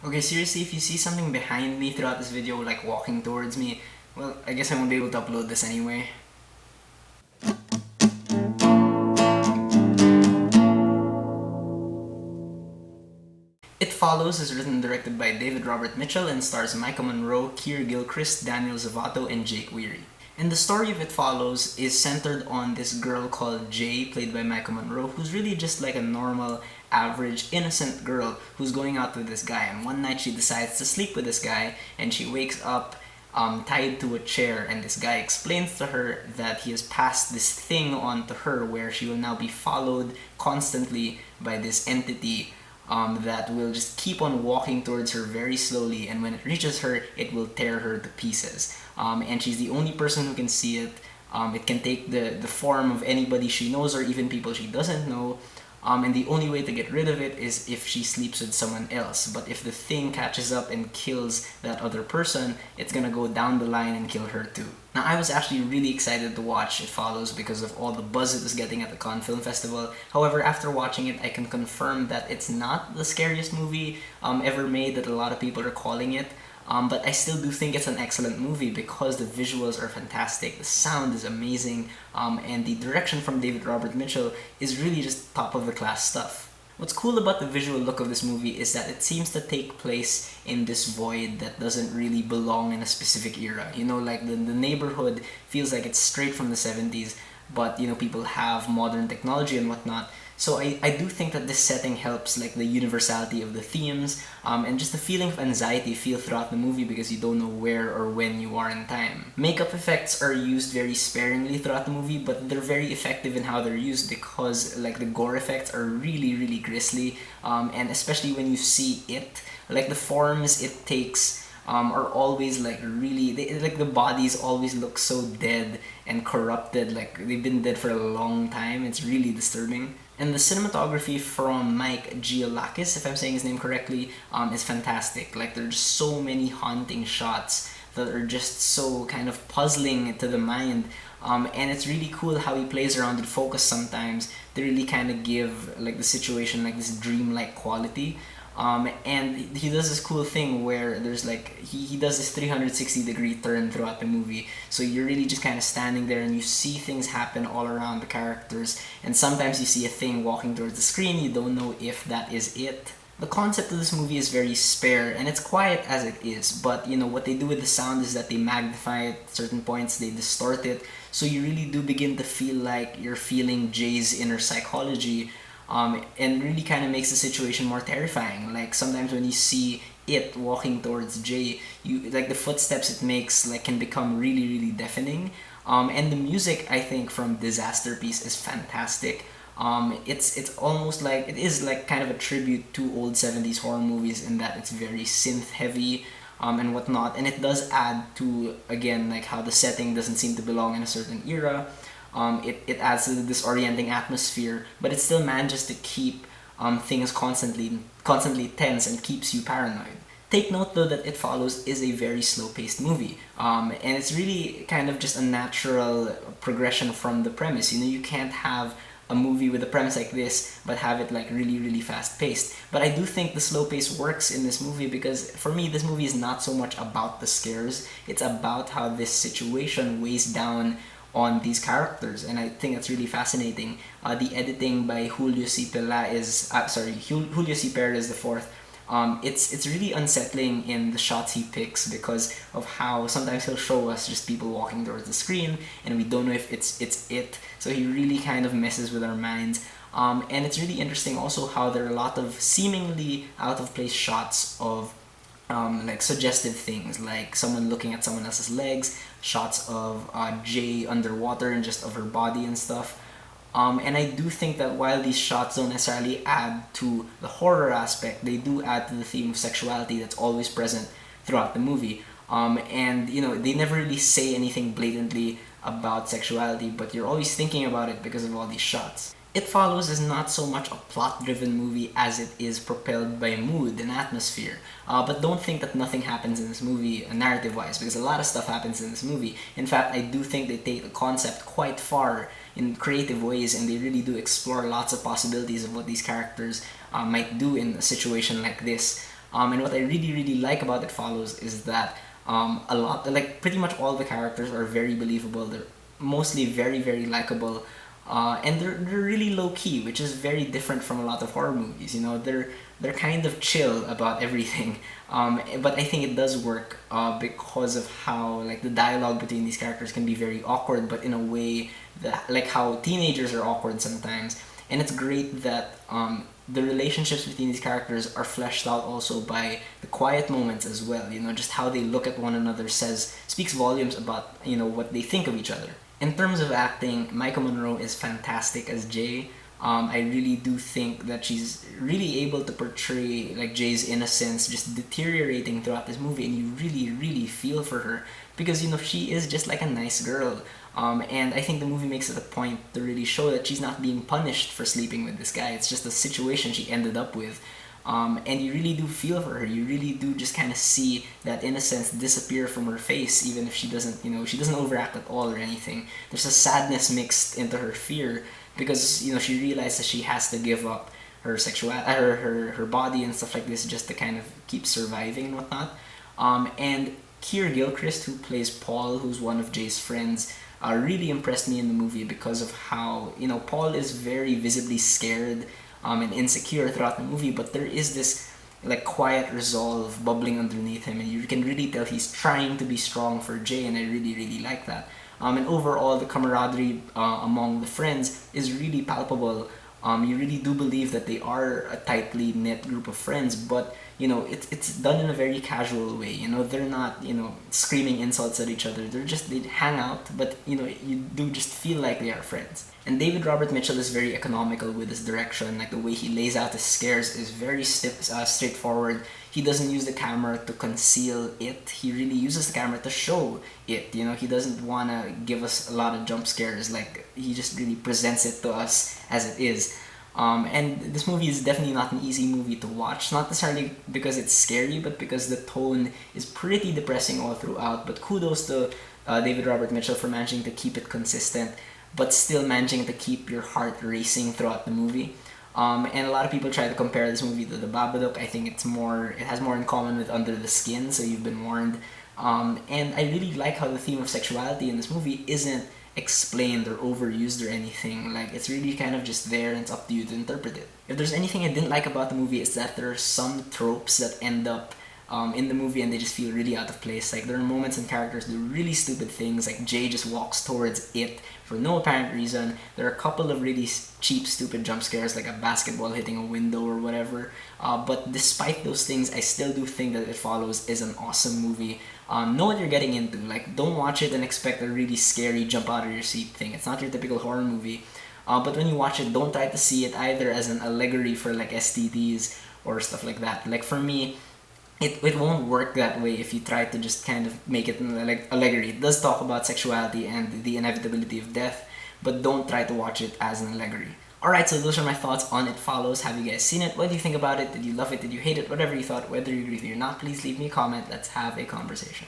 Okay, seriously, if you see something behind me throughout this video, like walking towards me, well, I guess I won't be able to upload this anyway. It Follows is written and directed by David Robert Mitchell and stars Micah Monroe, Keir Gilchrist, Daniel Zavato, and Jake Weary. And the story of It Follows is centered on this girl called Jay, played by Micah Monroe, who's really just like a normal, average, innocent girl who's going out with this guy. And one night she decides to sleep with this guy, and she wakes up tied to a chair, and this guy explains to her that he has passed this thing on to her where she will now be followed constantly by this entity that will just keep on walking towards her very slowly, and when it reaches her, it will tear her to pieces. And she's the only person who can see it. It can take the form of anybody she knows or even people she doesn't know. And the only way to get rid of it is if she sleeps with someone else. But if the thing catches up and kills that other person, it's gonna go down the line and kill her too. Now, I was actually really excited to watch It Follows because of all the buzz it was getting at the Cannes Film Festival. However, after watching it, I can confirm that it's not the scariest movie ever made that a lot of people are calling it. But I still do think it's an excellent movie because the visuals are fantastic, the sound is amazing, and the direction from David Robert Mitchell is really just top of the class stuff. What's cool about the visual look of this movie is that it seems to take place in this void that doesn't really belong in a specific era. You know, like the neighborhood feels like it's straight from the 70s, but you know, people have modern technology and whatnot. So I do think that this setting helps like the universality of the themes and just the feeling of anxiety you feel throughout the movie because you don't know where or when you are in time. Makeup effects are used very sparingly throughout the movie, but they're very effective in how they're used because like the gore effects are really grisly, and especially when you see it, like the forms it takes are always like like the bodies always look so dead and corrupted, like they've been dead for a long time. It's really disturbing. And the cinematography from Mike Giolakis, if I'm saying his name correctly, is fantastic. Like there's so many haunting shots that are just so kind of puzzling to the mind. And it's really cool how he plays around with focus sometimes to really kind of give like the situation like this dreamlike quality. And he does this cool thing where there's like he does this 360-degree turn throughout the movie, so you're really just kind of standing there and you see things happen all around the characters, and sometimes you see a thing walking towards the screen, you don't know if that is it. The concept of this movie is very spare and it's quiet as it is, but you know what they do with the sound is that they magnify it at certain points, they distort it, so you really do begin to feel like you're feeling Jay's inner psychology. And really kind of makes the situation more terrifying. Like sometimes when you see it walking towards Jay, you like the footsteps it makes like can become really deafening. And the music I think from Disaster Piece is fantastic. It's almost like it is like kind of a tribute to old 70s horror movies in that it's very synth heavy and whatnot, and it does add to again like how the setting doesn't seem to belong in a certain era. It adds to the disorienting atmosphere, but it still manages to keep things constantly tense and keeps you paranoid. Take note though that It Follows is a very slow-paced movie, and it's really kind of just a natural progression from the premise. You know, you can't have a movie with a premise like this but have it like really fast-paced. But I do think the slow pace works in this movie because for me this movie is not so much about the scares, it's about how this situation weighs down on these characters, and I think that's really fascinating. The editing by Julio C. Julio C. Perez the fourth. It's really unsettling in the shots he picks because of how sometimes he'll show us just people walking towards the screen and we don't know if it's it. So he really kind of messes with our minds. And it's really interesting also how there are a lot of seemingly out of place shots of like suggestive things, like someone looking at someone else's legs, shots of Jay underwater and just of her body and stuff. And I do think that while these shots don't necessarily add to the horror aspect, they do add to the theme of sexuality that's always present throughout the movie. And you know, they never really say anything blatantly about sexuality, but you're always thinking about it because of all these shots. It Follows is not so much a plot-driven movie as it is propelled by mood and atmosphere. But don't think that nothing happens in this movie narrative-wise, because a lot of stuff happens in this movie. In fact, I do think they take the concept quite far in creative ways, and they really do explore lots of possibilities of what these characters might do in a situation like this. And what I really like about It Follows is that like pretty much all the characters are very believable. They're mostly very likable. And they're really low key, which is very different from a lot of horror movies. You know, they're kind of chill about everything. But I think it does work because of how like the dialogue between these characters can be very awkward, but in a way that like how teenagers are awkward sometimes. And it's great that the relationships between these characters are fleshed out also by the quiet moments as well. You know, just how they look at one another speaks volumes about, you know, what they think of each other. In terms of acting, Micah Monroe is fantastic as Jay. I really do think that she's really able to portray like Jay's innocence just deteriorating throughout this movie, and you really feel for her because, you know, she is just like a nice girl. And I think the movie makes it a point to really show that she's not being punished for sleeping with this guy. It's just a situation she ended up with. And you really do feel for her. You really do just kind of see that innocence disappear from her face, even if she doesn't, you know, she doesn't overact at all or anything. There's a sadness mixed into her fear because, you know, she realizes she has to give up her her body and stuff like this just to kind of keep surviving and whatnot. And Keir Gilchrist, who plays Paul, who's one of Jay's friends, really impressed me in the movie because of how, you know, Paul is very visibly scared and insecure throughout the movie, but there is this like quiet resolve bubbling underneath him, and you can really tell he's trying to be strong for Jay, and I really like that. And overall, the camaraderie among the friends is really palpable. You really do believe that they are a tightly knit group of friends, but you know, it's done in a very casual way. You know, they're not, you know, screaming insults at each other. They hang out, but you know, you do just feel like they are friends. And David Robert Mitchell is very economical with his direction. Like the way he lays out his scares is very straightforward. He doesn't use the camera to conceal it. He really uses the camera to show it. You know, he doesn't want to give us a lot of jump scares. Like he just really presents it to us as it is. And this movie is definitely not an easy movie to watch, not necessarily because it's scary, but because the tone is pretty depressing all throughout. But kudos to David Robert Mitchell for managing to keep it consistent, but still managing to keep your heart racing throughout the movie. And a lot of people try to compare this movie to The Babadook. I think it has more in common with Under the Skin, so you've been warned. And I really like how the theme of sexuality in this movie isn't explained or overused or anything. Like, it's really kind of just there and it's up to you to interpret it. If there's anything I didn't like about the movie, it's that there are some tropes that end up in the movie and they just feel really out of place. Like, there are moments and characters do really stupid things, like Jay just walks towards it for no apparent reason. There are a couple of really cheap, stupid jump scares, like a basketball hitting a window or whatever. But despite those things, I still do think that It Follows is an awesome movie. Know what you're getting into. Like, don't watch it and expect a really scary jump out of your seat thing. It's not your typical horror movie. But when you watch it, don't try to see it either as an allegory for like STDs or stuff like that. Like, for me, it won't work that way if you try to just kind of make it an allegory. It does talk about sexuality and the inevitability of death, but don't try to watch it as an allegory. Alright, so those are my thoughts on It Follows. Have you guys seen it? What do you think about it? Did you love it? Did you hate it? Whatever you thought, whether you agree with it or not, please leave me a comment. Let's have a conversation.